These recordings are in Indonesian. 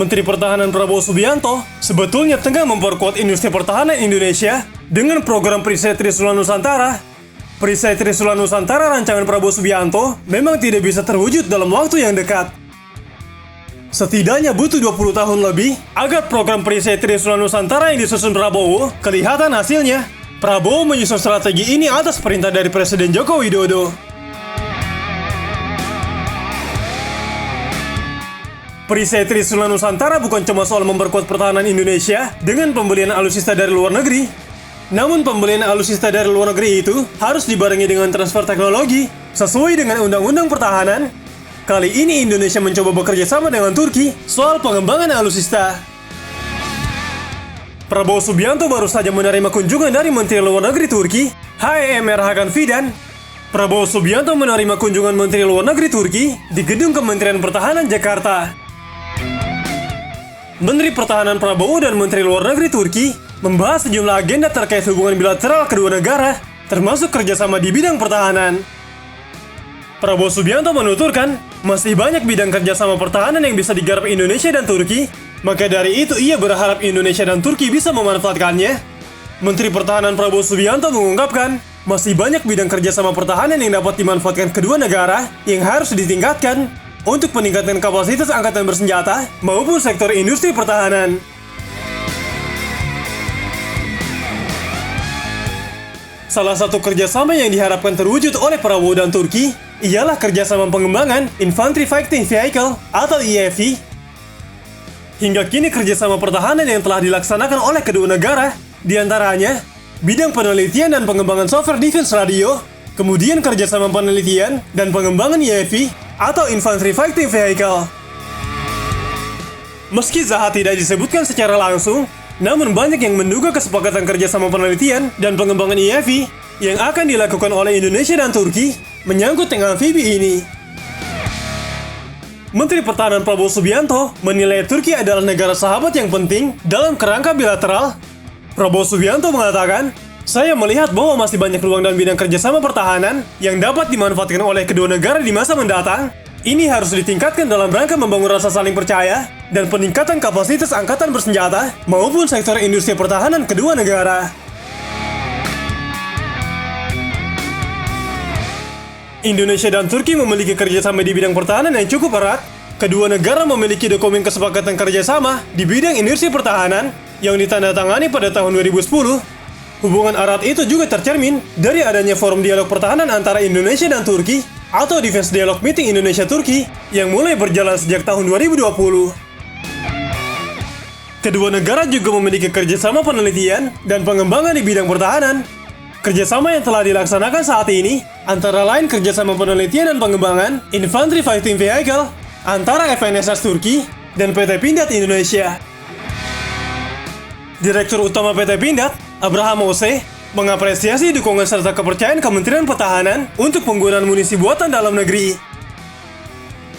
Menteri Pertahanan Prabowo Subianto sebetulnya tengah memperkuat industri pertahanan Indonesia dengan program Perisai Trisula Nusantara. Perisai Trisula Nusantara rancangan Prabowo Subianto memang tidak bisa terwujud dalam waktu yang dekat. Setidaknya butuh 20 tahun lebih agar program Perisai Trisula Nusantara yang disusun Prabowo kelihatan hasilnya. Prabowo menyusun strategi ini atas perintah dari Presiden Joko Widodo. Perisai Trisula Nusantara bukan cuma soal memperkuat pertahanan Indonesia dengan pembelian alutsista dari luar negeri. Namun pembelian alutsista dari luar negeri itu harus dibarengi dengan transfer teknologi sesuai dengan Undang-Undang Pertahanan. Kali ini Indonesia mencoba bekerja sama dengan Turki soal pengembangan alutsista. Prabowo Subianto baru saja menerima kunjungan dari Menteri Luar Negeri Turki, HEMR Hakan Fidan. Prabowo Subianto menerima kunjungan Menteri Luar Negeri Turki di Gedung Kementerian Pertahanan Jakarta. Menteri Pertahanan Prabowo dan Menteri Luar Negeri Turki membahas sejumlah agenda terkait hubungan bilateral kedua negara, termasuk kerjasama di bidang pertahanan. Prabowo Subianto menuturkan, masih banyak bidang kerjasama pertahanan yang bisa digarap Indonesia dan Turki, maka dari itu ia berharap Indonesia dan Turki bisa memanfaatkannya. Menteri Pertahanan Prabowo Subianto mengungkapkan, masih banyak bidang kerjasama pertahanan yang dapat dimanfaatkan kedua negara yang harus ditingkatkan untuk peningkatan kapasitas angkatan bersenjata maupun sektor industri pertahanan. Salah satu kerjasama yang diharapkan terwujud oleh Prabowo dan Turki ialah kerjasama pengembangan Infantry Fighting Vehicle atau IFV. Hingga kini kerjasama pertahanan yang telah dilaksanakan oleh kedua negara, diantaranya bidang penelitian dan pengembangan software defense radio, kemudian kerjasama penelitian dan pengembangan IFV atau Infantry Fighting Vehicle. Meski Zaha tidak disebutkan secara langsung, namun banyak yang menduga kesepakatan kerjasama penelitian dan pengembangan IFV yang akan dilakukan oleh Indonesia dan Turki menyangkut tank amfibi ini. Menteri Pertahanan Prabowo Subianto menilai Turki adalah negara sahabat yang penting dalam kerangka bilateral. Prabowo Subianto mengatakan, saya melihat bahwa masih banyak ruang dan bidang kerjasama pertahanan yang dapat dimanfaatkan oleh kedua negara di masa mendatang. Ini harus ditingkatkan dalam rangka membangun rasa saling percaya dan peningkatan kapasitas angkatan bersenjata maupun sektor industri pertahanan kedua negara. Indonesia dan Turki memiliki kerjasama di bidang pertahanan yang cukup erat. Kedua negara memiliki dokumen kesepakatan kerjasama di bidang industri pertahanan yang ditandatangani pada tahun 2010. Hubungan erat itu juga tercermin dari adanya forum dialog pertahanan antara Indonesia dan Turki atau Defense Dialog Meeting Indonesia-Turki yang mulai berjalan sejak tahun 2020. Kedua negara juga memiliki kerjasama penelitian dan pengembangan di bidang pertahanan. Kerjasama yang telah dilaksanakan saat ini antara lain kerjasama penelitian dan pengembangan Infantry Fighting Vehicle antara FNSS Turki dan PT Pindad Indonesia. Direktur Utama PT Pindad, Abraham Ose, mengapresiasi dukungan serta kepercayaan Kementerian Pertahanan untuk penggunaan munisi buatan dalam negeri.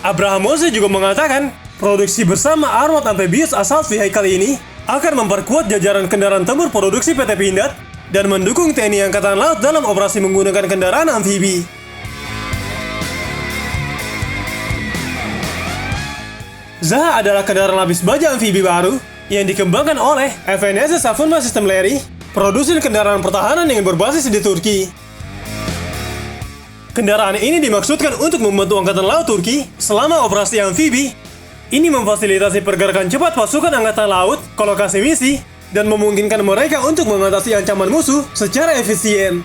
Abraham Ose juga mengatakan, produksi bersama Armored Amphibious Assault Vehicle ini akan memperkuat jajaran kendaraan tempur produksi PT Pindad dan mendukung TNI Angkatan Laut dalam operasi menggunakan kendaraan amfibi. Zaha adalah kendaraan lapis baja amfibi baru yang dikembangkan oleh FNSS Savunma System Larry, produsen kendaraan pertahanan yang berbasis di Turki. Kendaraan ini dimaksudkan untuk membantu Angkatan Laut Turki selama operasi amfibi. Ini memfasilitasi pergerakan cepat pasukan Angkatan Laut ke lokasi misi dan memungkinkan mereka untuk mengatasi ancaman musuh secara efisien.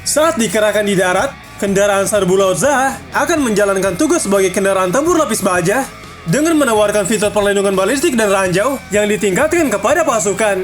Saat dikerahkan di darat, kendaraan serbu laut Zaha akan menjalankan tugas sebagai kendaraan tempur lapis baja dengan menawarkan fitur perlindungan balistik dan ranjau yang ditingkatkan kepada pasukan.